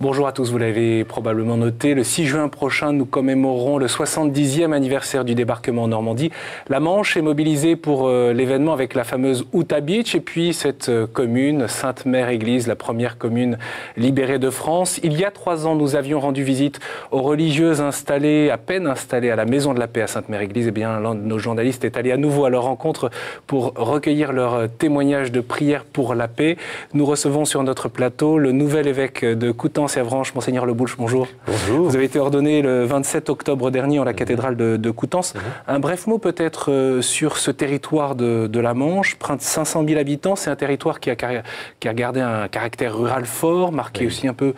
Bonjour à tous, vous l'avez probablement noté, le 6 juin prochain, nous commémorerons le 70e anniversaire du débarquement en Normandie. La Manche est mobilisée pour l'événement avec la fameuse Utah Beach et puis cette commune, Sainte-Mère-Église, la première commune libérée de France. Il y a 3 ans, nous avions rendu visite aux religieuses installées, à peine installées à la Maison de la Paix à Sainte-Mère-Église. Eh bien, l'un de nos journalistes est allé à nouveau à leur rencontre pour recueillir leur témoignage de prière pour la paix. Nous recevons sur notre plateau le nouvel évêque de Coutances et Avranches, Monseigneur Le Boulch, bonjour. Bonjour. Vous avez été ordonné le 27 octobre dernier en la cathédrale de Coutances. Un bref mot peut-être sur ce territoire de la Manche, près de 500 000 habitants. C'est un territoire qui a gardé un caractère rural fort, marqué aussi un peu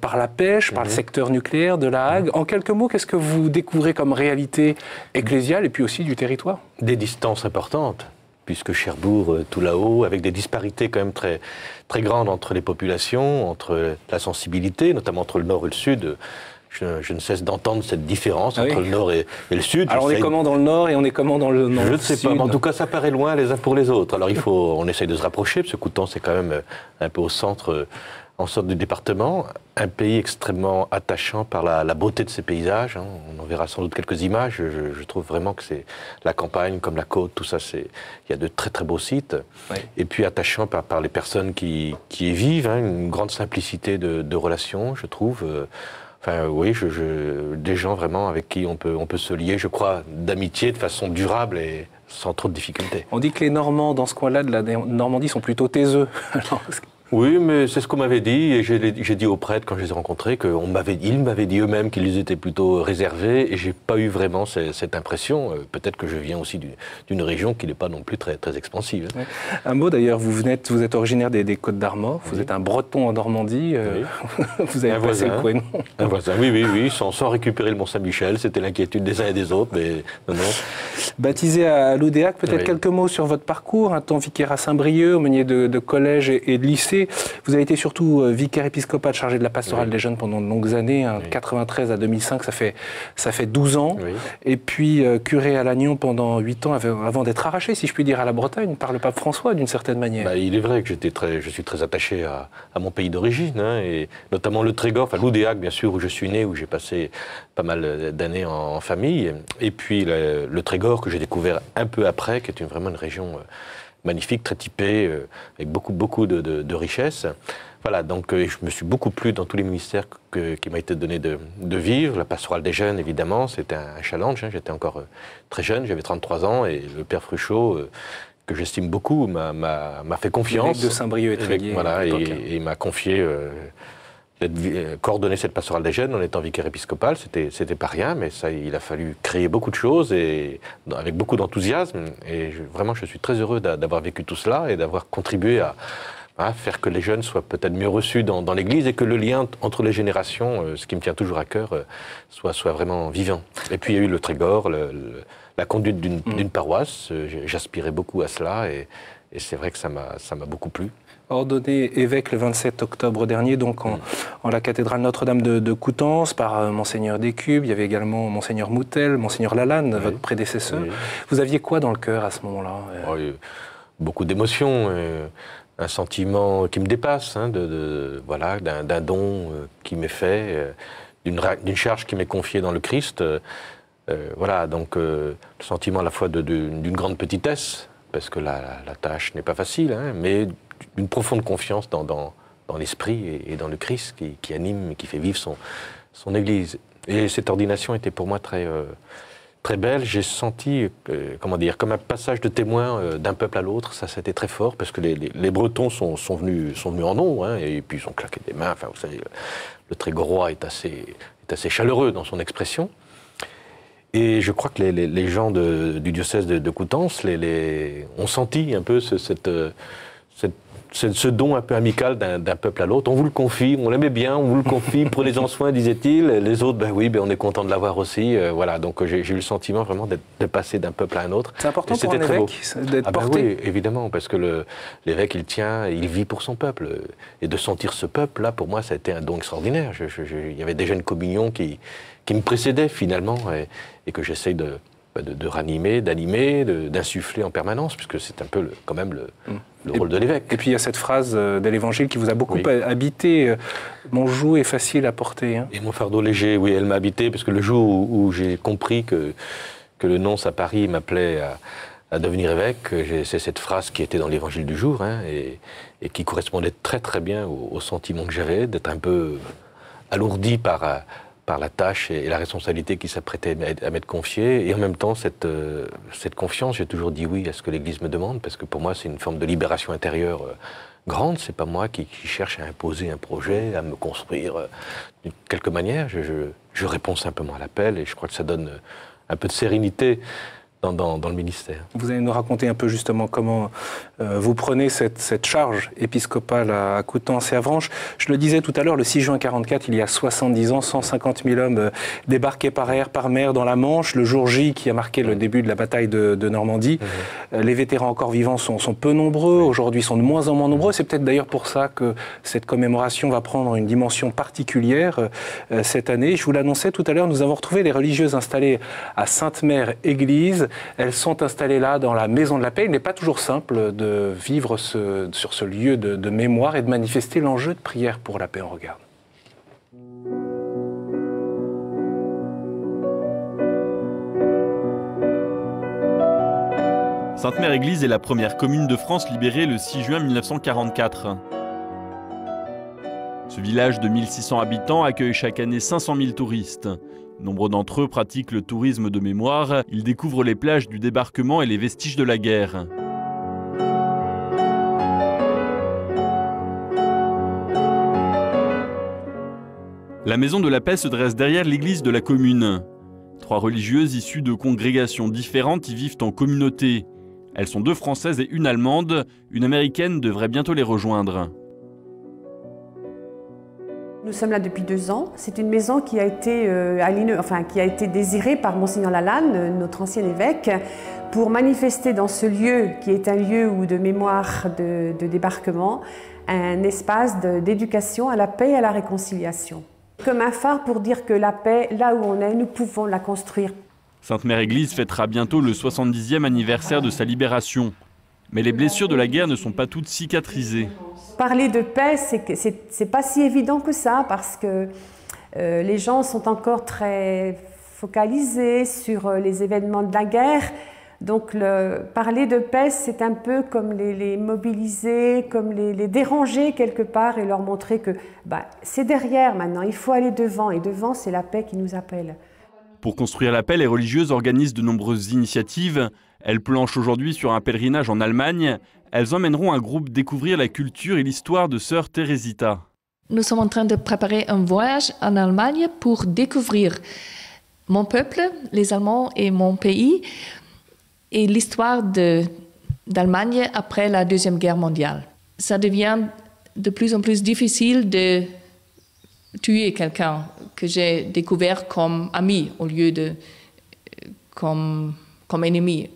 par la pêche, par le secteur nucléaire de la Hague. En quelques mots, qu'est-ce que vous découvrez comme réalité ecclésiale et puis aussi du territoire? Des distances importantes, puisque Cherbourg, tout là-haut, avec des disparités quand même très, très grandes entre les populations, entre la sensibilité, notamment entre le nord et le sud. Je ne cesse d'entendre cette différence entre le nord et le sud. Alors on est comment dans le nord et on est comment dans le nord? Je ne sais pas, mais en tout cas ça paraît loin les uns pour les autres. Alors on essaye de se rapprocher, parce que Coutances c'est quand même un peu au centre, en sorte du département, un pays extrêmement attachant par la beauté de ses paysages. On en verra sans doute quelques images. Je trouve vraiment que c'est la campagne, comme la côte, tout ça, il y a de très très beaux sites. Oui. Et puis attachant par les personnes qui y vivent, une grande simplicité de relations, je trouve. Enfin, oui, des gens vraiment avec qui on peut se lier, je crois, d'amitié de façon durable et sans trop de difficultés. On dit que les Normands, dans ce coin-là de la Normandie, sont plutôt taiseux. Oui, mais c'est ce qu'on m'avait dit, et j'ai dit aux prêtres quand je les ai rencontrés qu'ils m'avaient dit eux-mêmes qu'ils étaient plutôt réservés, et j'ai pas eu vraiment cette impression. Peut-être que je viens aussi d'une région qui n'est pas non plus très, très expansive. Oui. Un mot d'ailleurs, vous êtes originaire des Côtes d'Armor, vous êtes un Breton en Normandie, vous avez passé le Couesnon. Un voisin, oui, sans récupérer le Mont-Saint-Michel, c'était l'inquiétude des uns et des autres, mais non. Baptisé à Loudéac, peut-être quelques mots sur votre parcours, un temps vicaire à Saint-Brieuc, aumônier de collège et de lycée. Vous avez été surtout vicaire épiscopal chargé de la pastorale des jeunes pendant de longues années, 93 à 2005, ça fait 12 ans. Oui. Et puis curé à Lannion pendant 8 ans avant d'être arraché, si je puis dire, à la Bretagne par le pape François d'une certaine manière. Il est vrai que je suis très attaché à mon pays d'origine, et notamment le Trégor, enfin Loudéac bien sûr, où je suis né, où j'ai passé pas mal d'années en famille. Et puis le Trégor que j'ai découvert un peu après, qui est vraiment une région magnifique, très typée, avec beaucoup de richesses. Voilà, donc je me suis beaucoup plu dans tous les ministères qui m'a été donné de vivre. La pastorale des jeunes, évidemment, c'était un challenge. J'étais encore très jeune, j'avais 33 ans, et le père Fruchot, que j'estime beaucoup, m'a fait confiance. L'évêque de Saint-Brieuc et Tréguier. Voilà, et m'a confié coordonner cette pastorale des jeunes en étant vicaire épiscopal. C'était pas rien, mais ça, il a fallu créer beaucoup de choses et avec beaucoup d'enthousiasme. Et vraiment, je suis très heureux d'avoir vécu tout cela et d'avoir contribué à faire que les jeunes soient peut-être mieux reçus dans l'Église et que le lien entre les générations, ce qui me tient toujours à cœur, soit vraiment vivant. Et puis il y a eu le Trégor, la conduite d'une paroisse. J'aspirais beaucoup à cela et c'est vrai que ça m'a beaucoup plu. Ordonné évêque le 27 octobre dernier, donc en la cathédrale Notre-Dame de Coutances, par Monseigneur Descubes. Il y avait également Monseigneur Moutel, Monseigneur Lalanne, votre prédécesseur. Oui. Vous aviez quoi dans le cœur à ce moment-là? Beaucoup d'émotions, un sentiment qui me dépasse, d'un don qui m'est fait, d'une charge qui m'est confiée dans le Christ. Donc le sentiment à la fois d'une grande petitesse, parce que la tâche n'est pas facile, mais d'une profonde confiance dans l'esprit et dans le Christ qui anime et qui fait vivre son Église. Et cette ordination était pour moi très, très belle. J'ai senti, comme un passage de témoin d'un peuple à l'autre. Ça, c'était très fort, parce que les Bretons sont venus en nombre, et puis ils ont claqué des mains. Enfin, vous savez, le Trégorois est assez chaleureux dans son expression. Et je crois que les gens du diocèse de Coutances ont senti un peu ce don un peu amical d'un peuple à l'autre. On vous le confie, on l'aimait bien, on vous le confie, prenez-en soin, disait-il. Les autres, on est content de l'avoir aussi. Donc j'ai eu le sentiment vraiment de passer d'un peuple à un autre. C'est important pour un évêque d'être porté. Oui, évidemment, parce que l'évêque, il vit pour son peuple. Et de sentir ce peuple-là, pour moi, ça a été un don extraordinaire. Il y avait déjà une communion qui me précédait finalement, et que j'essaye de ranimer, d'animer, d'insuffler en permanence, puisque c'est un peu quand même le rôle de l'évêque. Et puis il y a cette phrase de l'Évangile qui vous a beaucoup habité. Mon joug est facile à porter. Hein. Et mon fardeau léger, oui, elle m'a habité, parce que le jour où j'ai compris que le nonce à Paris m'appelait à devenir évêque, c'est cette phrase qui était dans l'Évangile du jour, hein, et qui correspondait très très bien au sentiment que j'avais, d'être un peu alourdi par la tâche et la responsabilité qui s'apprêtait à m'être confiée. Et en même temps, cette confiance, j'ai toujours dit oui à ce que l'Église me demande, parce que pour moi, c'est une forme de libération intérieure grande. C'est pas moi qui cherche à imposer un projet, à me construire d'une quelque manière. Je réponds simplement à l'appel, et je crois que ça donne un peu de sérénité dans le ministère. Vous allez nous raconter un peu justement comment vous prenez cette charge épiscopale à Coutances et Avranches. Je le disais tout à l'heure, le 6 juin 1944, il y a 70 ans, 150 000 hommes débarqués par air, par mer dans la Manche, le jour J qui a marqué le début de la bataille de Normandie. Les vétérans encore vivants sont peu nombreux, aujourd'hui sont de moins en moins nombreux. C'est peut-être d'ailleurs pour ça que cette commémoration va prendre une dimension particulière cette année. Je vous l'annonçais tout à l'heure, nous avons retrouvé les religieuses installées à Sainte-Mère Église. Elles sont installées là dans la Maison de la Paix. Il n'est pas toujours simple de vivre sur ce lieu de mémoire et de manifester l'enjeu de prière pour la paix. On regarde. Sainte-Mère-Église est la première commune de France libérée le 6 juin 1944. Ce village de 1600 habitants accueille chaque année 500 000 touristes. Nombre d'entre eux pratiquent le tourisme de mémoire. Ils découvrent les plages du débarquement et les vestiges de la guerre. La Maison de la Paix se dresse derrière l'église de la commune. 3 religieuses issues de congrégations différentes y vivent en communauté. Elles sont 2 françaises et 1 allemande. Une américaine devrait bientôt les rejoindre. Nous sommes là depuis 2 ans. C'est une maison qui a été désirée par Monseigneur Lalanne, notre ancien évêque, pour manifester dans ce lieu, qui est un lieu de mémoire de débarquement, un espace d'éducation à la paix et à la réconciliation. Comme un phare pour dire que la paix, là où on est, nous pouvons la construire. Sainte-Mère-Église fêtera bientôt le 70e anniversaire de sa libération. Mais les blessures de la guerre ne sont pas toutes cicatrisées. Parler de paix, c'est pas si évident que ça, parce que les gens sont encore très focalisés sur les événements de la guerre. Donc parler de paix, c'est un peu comme les mobiliser, comme les déranger quelque part et leur montrer que c'est derrière maintenant, il faut aller devant, et devant c'est la paix qui nous appelle. Pour construire la paix, les religieuses organisent de nombreuses initiatives. Elles planchent aujourd'hui sur un pèlerinage en Allemagne. Elles emmèneront un groupe découvrir la culture et l'histoire de sœur Teresita. Nous sommes en train de préparer un voyage en Allemagne pour découvrir mon peuple, les Allemands et mon pays, et l'histoire d'Allemagne après la Deuxième Guerre mondiale. Ça devient de plus en plus difficile de tuer quelqu'un que j'ai découvert comme ami au lieu de comme ennemi.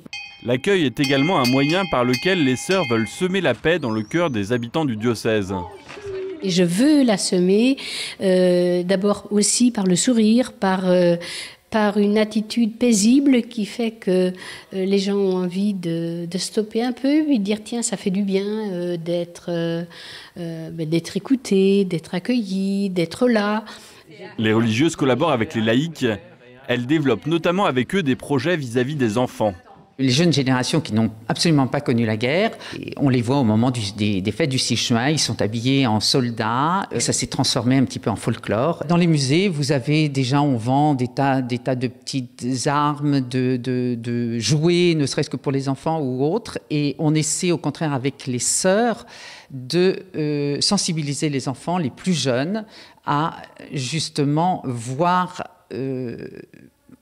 L'accueil est également un moyen par lequel les sœurs veulent semer la paix dans le cœur des habitants du diocèse. Et je veux la semer d'abord aussi par le sourire, par une attitude paisible qui fait que les gens ont envie de stopper un peu et de dire tiens, ça fait du bien d'être écouté, d'être accueilli, d'être là. Les religieuses collaborent avec les laïcs. Elles développent notamment avec eux des projets vis-à-vis des enfants. Les jeunes générations qui n'ont absolument pas connu la guerre, on les voit au moment des fêtes du 6 juin, ils sont habillés en soldats, ça s'est transformé un petit peu en folklore. Dans les musées, vous avez déjà, on vend des tas de petites armes, de jouets, ne serait-ce que pour les enfants ou autres, et on essaie au contraire avec les sœurs de sensibiliser les enfants, les plus jeunes, à justement voir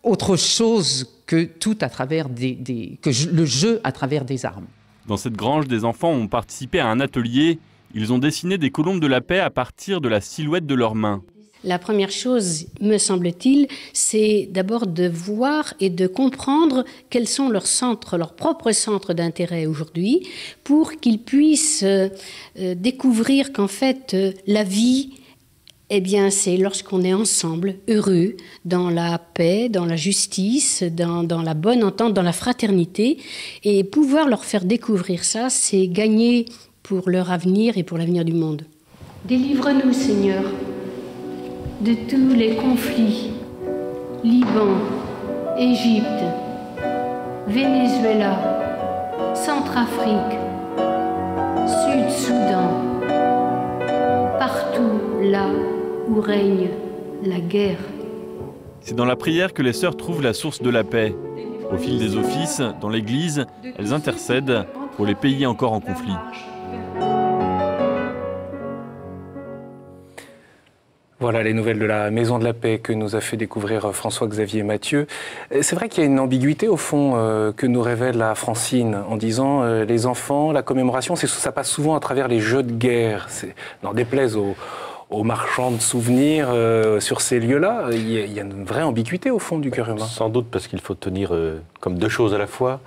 autre chose que tout à travers le jeu à travers des armes. Dans cette grange, des enfants ont participé à un atelier. Ils ont dessiné des colombes de la paix à partir de la silhouette de leurs mains. La première chose, me semble-t-il, c'est d'abord de voir et de comprendre quels sont leurs propres centres d'intérêt aujourd'hui, pour qu'ils puissent découvrir qu'en fait, la vie Eh bien, c'est lorsqu'on est ensemble, heureux, dans la paix, dans la justice, dans la bonne entente, dans la fraternité. Et pouvoir leur faire découvrir ça, c'est gagner pour leur avenir et pour l'avenir du monde. Délivre-nous, Seigneur, de tous les conflits. Liban, Égypte, Venezuela, Centrafrique, Sud-Soudan, partout là où règne la guerre. C'est dans la prière que les sœurs trouvent la source de la paix. Au fil des offices, dans l'Église, elles intercèdent pour les pays encore en conflit. Voilà les nouvelles de la Maison de la Paix que nous a fait découvrir François-Xavier Mathieu. C'est vrai qu'il y a une ambiguïté au fond que nous révèle la Francine en disant les enfants, la commémoration, ça passe souvent à travers les jeux de guerre. N'en déplaise aux marchands de souvenirs sur ces lieux-là, il y a une vraie ambiguïté au fond du cœur humain. Sans doute parce qu'il faut tenir comme deux choses à la fois.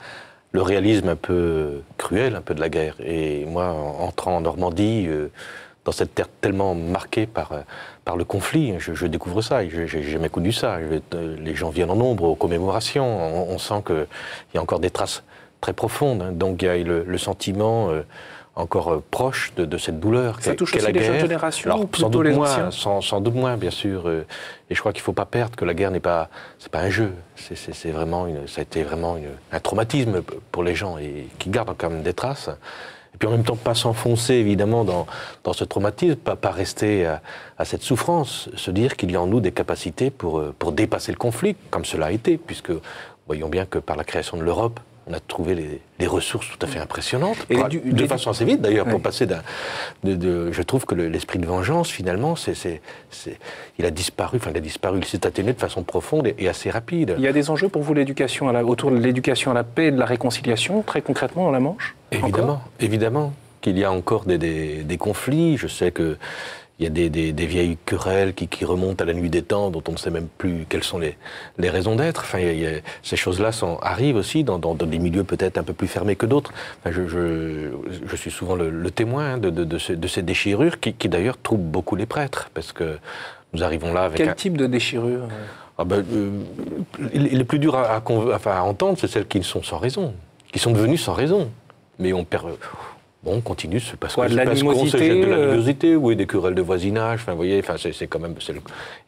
Le réalisme un peu cruel, un peu de la guerre. Et moi, entrant en Normandie, dans cette terre tellement marquée par le conflit, je découvre ça, j'ai jamais connu ça. Les gens viennent en nombre aux commémorations, on sent qu'il y a encore des traces très profondes. Hein. Donc il y a le sentiment encore proche de cette douleur. Ça touche aussi les jeunes générations, alors, ou plutôt les anciens? Sans doute moins, bien sûr. Et je crois qu'il ne faut pas perdre que la guerre c'est pas un jeu. Ça a été vraiment un traumatisme pour les gens et qui gardent quand même des traces. Et puis en même temps, pas s'enfoncer évidemment dans ce traumatisme, pas rester à cette souffrance, se dire qu'il y a en nous des capacités pour dépasser le conflit, comme cela a été, puisque voyons bien que par la création de l'Europe, on a trouvé des ressources tout à fait impressionnantes, de façon assez vite d'ailleurs, pour passer je trouve que l'esprit de vengeance, finalement, il a disparu, il s'est atténué de façon profonde et assez rapide. Il y a des enjeux pour vous autour de l'éducation à la paix et de la réconciliation, très concrètement dans la Manche? Évidemment qu'il y a encore des conflits. Je sais que il y a des vieilles querelles qui remontent à la nuit des temps, dont on ne sait même plus quelles sont les raisons d'être. Enfin, ces choses-là arrivent aussi dans des milieux peut-être un peu plus fermés que d'autres. Enfin, je suis souvent le témoin de ces déchirures qui d'ailleurs troublent beaucoup les prêtres, parce que nous arrivons là avec... Quel type de déchirure? Les plus dures à entendre, c'est celles qui sont sans raison, qui sont devenues sans raison. Mais on perd... on continue, parce qu'on se jette de l'animosité, oui, des querelles de voisinage, enfin, vous voyez, c'est quand même...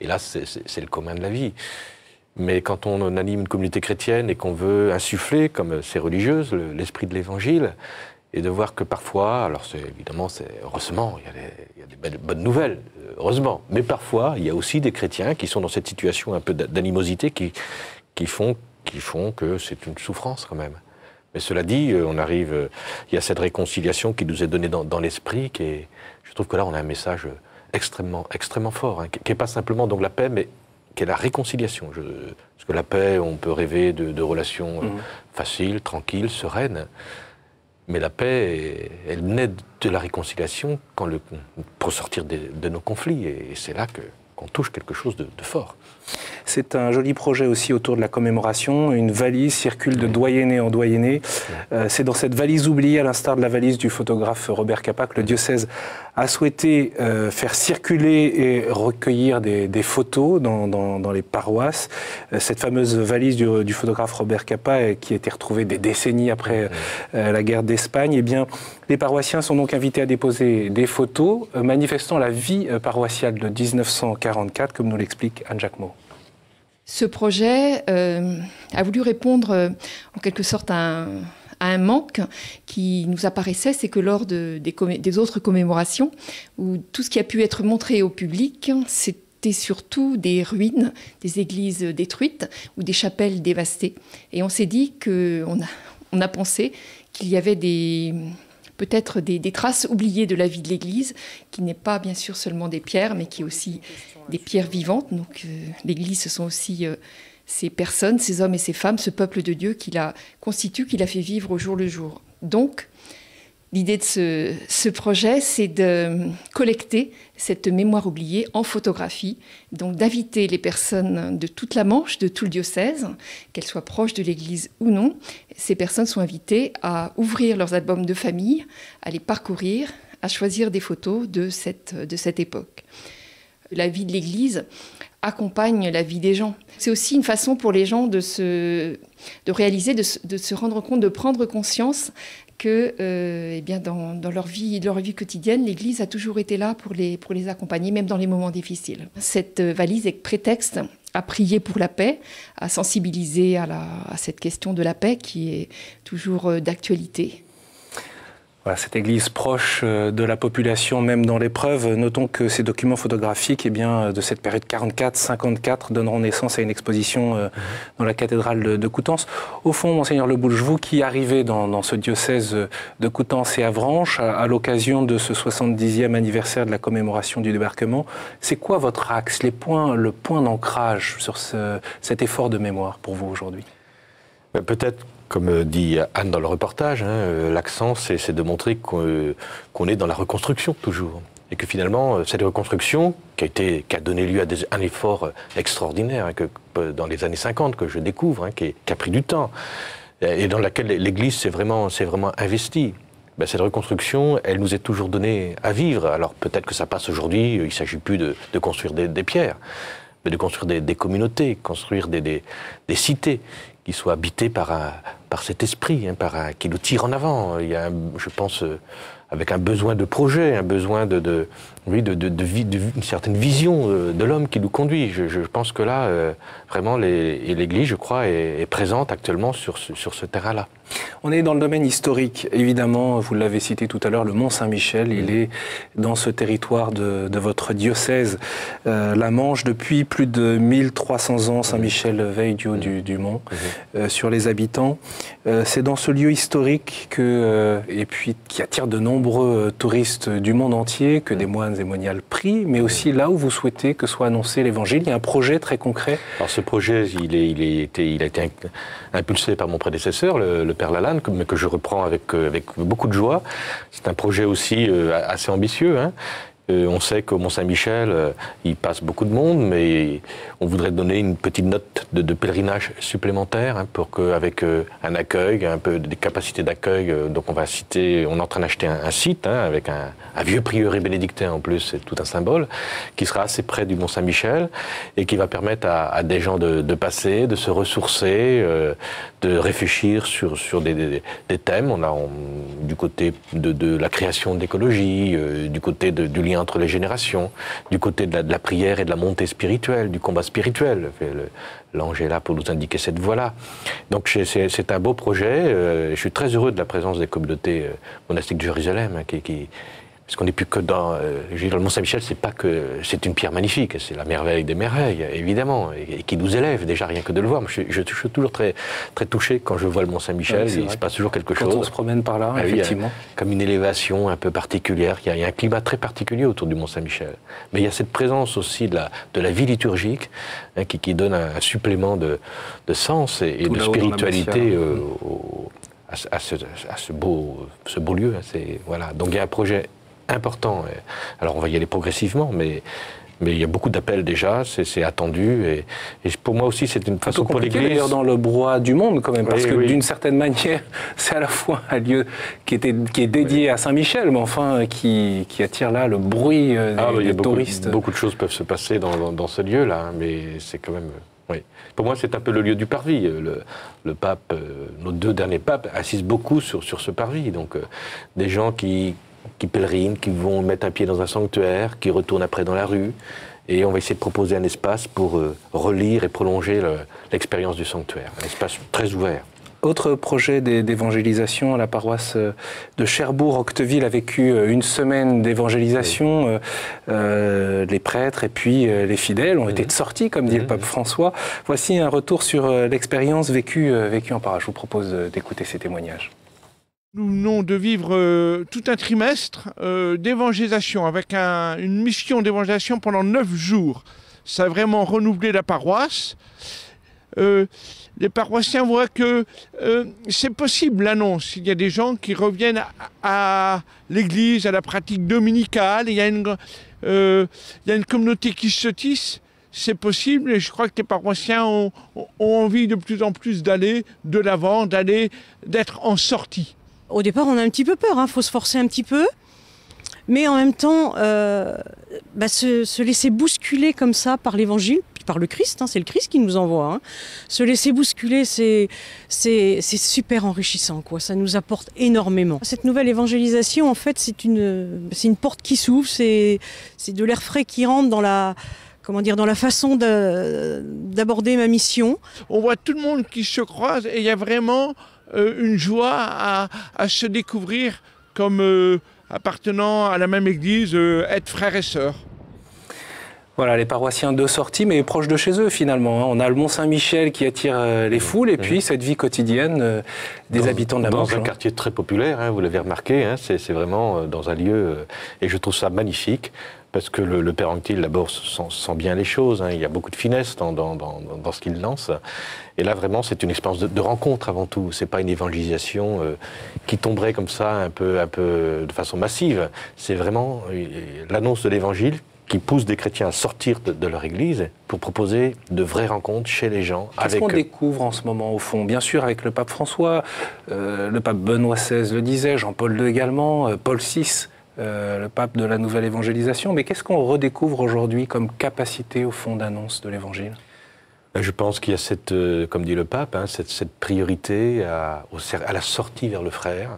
Et là, c'est le commun de la vie. Mais quand on anime une communauté chrétienne et qu'on veut insuffler, comme ces religieuses, l'esprit de l'Évangile, et de voir que parfois, alors heureusement, il y a des bonnes nouvelles, heureusement, mais parfois, il y a aussi des chrétiens qui sont dans cette situation un peu d'animosité qui font que c'est une souffrance quand même. Mais cela dit, il y a cette réconciliation qui nous est donnée dans l'esprit, je trouve que là, on a un message extrêmement, extrêmement fort, hein, qui n'est pas simplement donc la paix, mais qui est la réconciliation. Parce que la paix, on peut rêver de relations faciles, tranquilles, sereines, mais la paix, elle naît de la réconciliation pour sortir de nos conflits, et c'est là qu'on touche quelque chose de fort. C'est un joli projet aussi autour de la commémoration. Une valise circule de doyenné en doyenné. C'est dans cette valise oubliée, à l'instar de la valise du photographe Robert Capa, que le diocèse a souhaité faire circuler et recueillir des photos dans les paroisses. Cette fameuse valise du photographe Robert Capa, qui a été retrouvée des décennies après la guerre d'Espagne, eh bien, les paroissiens sont donc invités à déposer des photos manifestant la vie paroissiale de 1944, comme nous l'explique Anne Jacquemot. Ce projet a voulu répondre en quelque sorte à un manque qui nous apparaissait, c'est que lors des autres commémorations, où tout ce qui a pu être montré au public, c'était surtout des ruines, des églises détruites ou des chapelles dévastées. Et on s'est dit on a pensé qu'il y avait peut-être des traces oubliées de la vie de l'Église, qui n'est pas bien sûr seulement des pierres, mais qui est aussi des pierres vivantes. Donc l'Église, ce sont aussi ces personnes, ces hommes et ces femmes, ce peuple de Dieu qui la constitue, qui la fait vivre au jour le jour. Donc, l'idée de ce projet, c'est de collecter cette mémoire oubliée en photographie, donc d'inviter les personnes de toute la Manche, de tout le diocèse, qu'elles soient proches de l'Église ou non. Ces personnes sont invitées à ouvrir leurs albums de famille, à les parcourir, à choisir des photos de cette époque. La vie de l'Église accompagne la vie des gens. C'est aussi une façon pour les gens de réaliser, de se rendre compte, de prendre conscience que eh bien dans leur vie quotidienne, l'Église a toujours été là pour les accompagner, même dans les moments difficiles. Cette valise est prétexte à prier pour la paix, à sensibiliser à cette question de la paix qui est toujours d'actualité. Voilà, cette église proche de la population, même dans l'épreuve. Notons que ces documents photographiques de cette période 44-54 donneront naissance à une exposition dans la cathédrale de Coutances. Au fond, Monseigneur Lebouche, vous qui arrivez dans ce diocèse de Coutances et Avranches à l'occasion de ce 70e anniversaire de la commémoration du débarquement, c'est quoi votre axe, le point d'ancrage sur cet effort de mémoire pour vous aujourd'hui? Peut-être, comme dit Anne dans le reportage, l'accent c'est de montrer qu'on est dans la reconstruction toujours. Et que finalement, cette reconstruction qui a donné lieu à un effort extraordinaire dans les années 50 que je découvre, qui a pris du temps, et dans laquelle l'Église s'est vraiment investie. Cette reconstruction, elle nous est toujours donnée à vivre. Alors peut-être que ça passe aujourd'hui, il ne s'agit plus de construire des pierres, mais de construire des communautés, construire des cités qui soient habitées par cet esprit, qui nous tire en avant. Il y a, je pense, avec un besoin de projet, un besoin d'une certaine vision de l'homme qui nous conduit. Je pense que là, vraiment, l'Église, je crois, est présente actuellement sur ce terrain-là. On est dans le domaine historique, évidemment, vous l'avez cité tout à l'heure, le Mont Saint-Michel, il est dans ce territoire de votre diocèse, la Manche, depuis plus de 1300 ans, Saint-Michel veille du haut du mont, sur les habitants. C'est dans ce lieu historique et puis qui attire de nombreux touristes du monde entier, que des moines et moniales prient, mais aussi là où vous souhaitez que soit annoncé l'Évangile. Il y a un projet très concret. Alors ce projet, il a été impulsé par mon prédécesseur, le Père Lalanne, mais que je reprends avec beaucoup de joie. C'est un projet aussi assez ambitieux. On sait qu'au Mont-Saint-Michel, il passe beaucoup de monde, mais on voudrait donner une petite note de pèlerinage supplémentaire pour qu'avec un accueil, un peu des capacités d'accueil, donc on est en train d'acheter un site avec un vieux prieuré bénédictin en plus, c'est tout un symbole, qui sera assez près du Mont-Saint-Michel et qui va permettre à des gens de passer, de se ressourcer, de réfléchir sur des thèmes. On a du côté de la création de l'écologie, du côté du lien entre les générations, du côté de la prière et de la montée spirituelle, du combat spirituel. L'ange est là pour nous indiquer cette voie-là. Donc c'est un beau projet. Je suis très heureux de la présence des communautés monastiques de Jérusalem, parce qu'on n'est plus que dans... le Mont-Saint-Michel, c'est une pierre magnifique, c'est la merveille des merveilles, évidemment, et qui nous élève déjà, rien que de le voir. Moi, je suis toujours très, très touché quand je vois le Mont-Saint-Michel, il se passe toujours quelque chose. Quand on se promène par là, effectivement. Comme une élévation un peu particulière, il y a un climat très particulier autour du Mont-Saint-Michel. Mais il y a cette présence aussi de la vie liturgique, qui donne un supplément de sens et de spiritualité à ce beau lieu. Voilà. Donc il y a un projet important. Alors on va y aller progressivement, mais il y a beaucoup d'appels déjà, c'est attendu. Et pour moi aussi, c'est une façon pour l'Église... d'ailleurs dans le brouhaha du monde quand même, parce que d'une certaine manière, c'est à la fois un lieu qui est dédié à Saint-Michel, mais enfin qui attire là le bruit des touristes. Beaucoup de choses peuvent se passer dans ce lieu-là, mais c'est quand même... Oui. Pour moi, c'est un peu le lieu du parvis. Le pape, nos deux derniers papes, insistent beaucoup sur ce parvis. Donc, des gens qui pèlerinent, qui vont mettre un pied dans un sanctuaire, qui retournent après dans la rue. Et on va essayer de proposer un espace pour relire et prolonger l'expérience du sanctuaire. Un espace très ouvert. Autre projet d'évangélisation, la paroisse de Cherbourg-Octeville a vécu une semaine d'évangélisation. Les prêtres et puis les fidèles ont été sortis, comme dit le pape François. Voici un retour sur l'expérience vécue en paroisse. Je vous propose d'écouter ces témoignages. Nous venons de vivre tout un trimestre d'évangélisation, avec une mission d'évangélisation pendant 9 jours. Ça a vraiment renouvelé la paroisse. Les paroissiens voient que c'est possible l'annonce. Il y a des gens qui reviennent à l'église, à la pratique dominicale. Il y a une communauté qui se tisse. C'est possible et je crois que les paroissiens ont envie de plus en plus d'aller de l'avant, d'être en sortie. Au départ, on a un petit peu peur, faut se forcer un petit peu. mais en même temps, se laisser bousculer comme ça par l'Évangile, puis par le Christ, c'est le Christ qui nous envoie. Se laisser bousculer, c'est super enrichissant, quoi. Ça nous apporte énormément. Cette nouvelle évangélisation, en fait, c'est une porte qui s'ouvre, c'est de l'air frais qui rentre dans la façon d'aborder ma mission. On voit tout le monde qui se croise et il y a vraiment une joie à se découvrir comme appartenant à la même église, être frères et sœurs. Voilà, les paroissiens de sortie, mais proches de chez eux finalement. On a le Mont-Saint-Michel qui attire les foules et puis cette vie quotidienne des habitants de la Manche. Dans un quartier très populaire, vous l'avez remarqué, c'est vraiment dans un lieu, et je trouve ça magnifique. Parce que le Père Anctil, d'abord, sent bien les choses. Il y a beaucoup de finesse dans ce qu'il lance. Et là, vraiment, c'est une expérience de rencontre avant tout. C'est pas une évangélisation qui tomberait comme ça, un peu de façon massive. C'est vraiment l'annonce de l'Évangile qui pousse des chrétiens à sortir de leur église pour proposer de vraies rencontres chez les gens. Qu'est-ce qu'on découvre en ce moment, au fond? Bien sûr, avec le pape François, le pape Benoît XVI le disait, Jean-Paul II également, Paul VI. Le pape de la nouvelle évangélisation, mais qu'est-ce qu'on redécouvre aujourd'hui comme capacité au fond d'annonce de l'évangile? Je pense qu'il y a cette, comme dit le pape, cette priorité à la sortie vers le frère,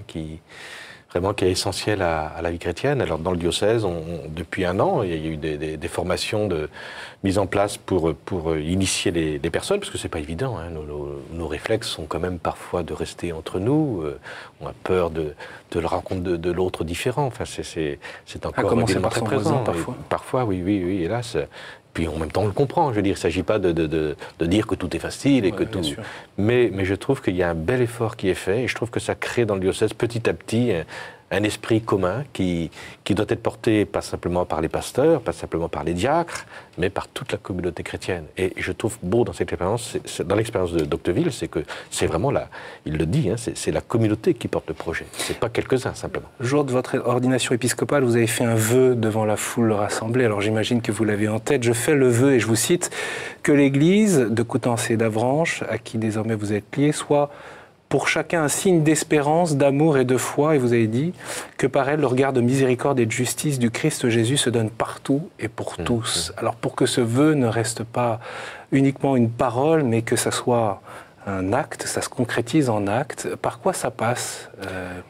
qui est essentielle à la vie chrétienne. Alors dans le diocèse, depuis un an, il y a eu des formations mises en place pour initier les personnes, parce que c'est pas évident. Nos réflexes sont quand même parfois de rester entre nous. On a peur de la rencontre de l'autre différent. Enfin, c'est encore un élément très présent. Parfois. Parfois, oui, hélas. Puis en même temps, on le comprend. Je veux dire, il ne s'agit pas de dire que tout est facile et que tout. Mais je trouve qu'il y a un bel effort qui est fait, et je trouve que ça crée dans le diocèse petit à petit un esprit commun qui doit être porté pas simplement par les pasteurs, pas simplement par les diacres, mais par toute la communauté chrétienne. Et je trouve beau dans cette expérience, dans l'expérience de d'Octeville, c'est que c'est vraiment il le dit, c'est la communauté qui porte le projet. C'est pas quelques-uns simplement. Le jour de votre ordination épiscopale, vous avez fait un vœu devant la foule rassemblée. Alors j'imagine que vous l'avez en tête. Je fais le vœu, et je vous cite, que l'Église de Coutances et d'Avranches, à qui désormais vous êtes liés, soit pour chacun un signe d'espérance, d'amour et de foi, et vous avez dit que par elle, le regard de miséricorde et de justice du Christ Jésus se donne partout et pour tous. Alors pour que ce vœu ne reste pas uniquement une parole, mais que ça soit un acte, ça se concrétise en acte, par quoi ça passe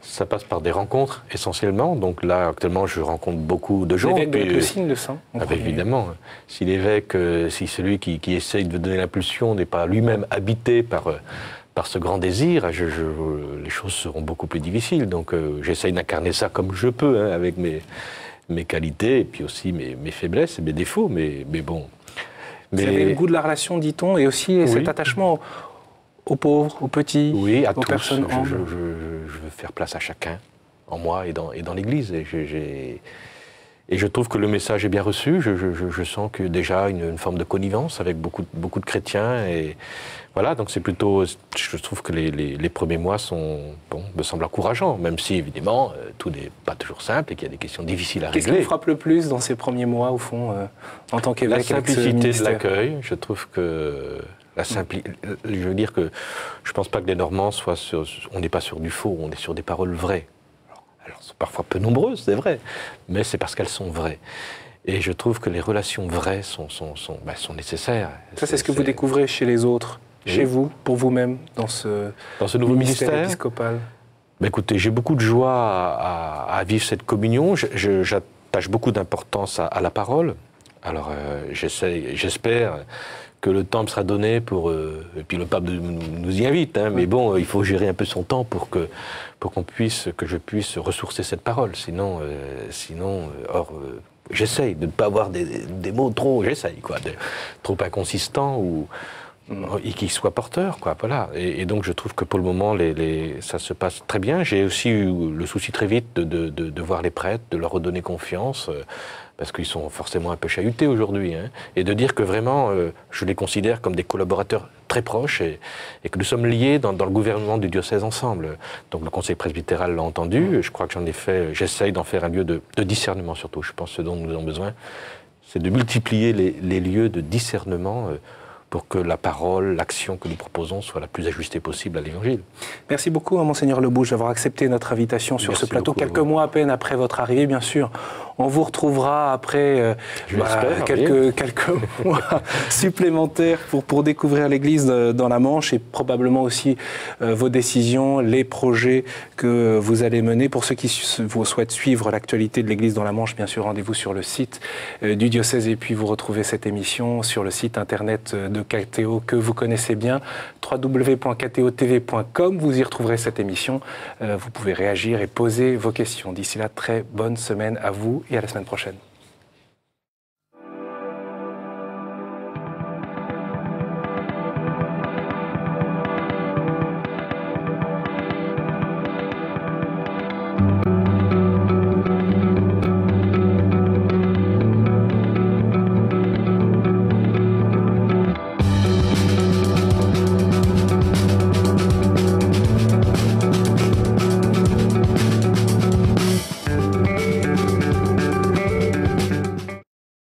Ça passe par des rencontres, essentiellement. Donc là, actuellement, je rencontre beaucoup de gens. L'évêque doit être le signe de ça. Évidemment. Si l'évêque, si celui qui essaye de donner l'impulsion n'est pas lui-même habité par ce grand désir, les choses seront beaucoup plus difficiles. Donc j'essaye d'incarner ça comme je peux, avec mes qualités, et puis aussi mes faiblesses et mes défauts, mais bon. Vous avez le goût de la relation, dit-on, et aussi cet attachement aux pauvres, aux petits, aux tous. Personnes humbles. Je veux faire place à chacun, en moi et dans l'Église. Et je trouve que le message est bien reçu. Je sens que déjà une forme de connivence avec beaucoup de chrétiens. Et voilà, donc c'est plutôt. Je trouve que les premiers mois me semblent encourageants, même si évidemment tout n'est pas toujours simple et qu'il y a des questions difficiles à régler. Qu'est-ce qui vous frappe le plus dans ces premiers mois, au fond, en tant qu'évêque? La simplicité de l'accueil. Je trouve que je veux dire que je ne pense pas que les Normands soient on n'est pas sur du faux, on est sur des paroles vraies. Alors, elles sont parfois peu nombreuses, c'est vrai, mais c'est parce qu'elles sont vraies. Et je trouve que les relations vraies sont nécessaires. Ça, c'est ce que vous découvrez chez les autres, chez vous, pour vous-même, dans ce nouveau ministère épiscopal. Écoutez, j'ai beaucoup de joie à vivre cette communion. J'attache beaucoup d'importance à la parole. Alors, j'espère que le temps me sera donné et puis le pape nous y invite, mais bon, il faut gérer un peu son temps pour que je puisse ressourcer cette parole. Sinon, j'essaye de ne pas avoir des mots trop inconsistants et qui soient porteurs, quoi. Voilà. Et donc, je trouve que pour le moment, ça se passe très bien. J'ai aussi eu le souci très vite de voir les prêtres, de leur redonner confiance, parce qu'ils sont forcément un peu chahutés aujourd'hui, et de dire que vraiment, je les considère comme des collaborateurs très proches et que nous sommes liés dans le gouvernement du diocèse ensemble. Donc le conseil presbytéral l'a entendu, je crois que j'essaye d'en faire un lieu de discernement surtout. Je pense que ce dont nous avons besoin, c'est de multiplier les lieux de discernement pour que la parole, l'action que nous proposons soit la plus ajustée possible à l'Évangile. Merci beaucoup à Monseigneur Lebouche d'avoir accepté notre invitation sur ce plateau. Quelques mois à peine après votre arrivée, bien sûr. On vous retrouvera après quelques mois supplémentaires pour découvrir l'Église dans la Manche et probablement aussi vos décisions, les projets que vous allez mener. Pour ceux qui souhaitent suivre l'actualité de l'Église dans la Manche, bien sûr, rendez-vous sur le site du diocèse et puis vous retrouvez cette émission sur le site internet de KTO que vous connaissez bien, www.ktotv.com. Vous y retrouverez cette émission. Vous pouvez réagir et poser vos questions. D'ici là, très bonne semaine à vous et à la semaine prochaine.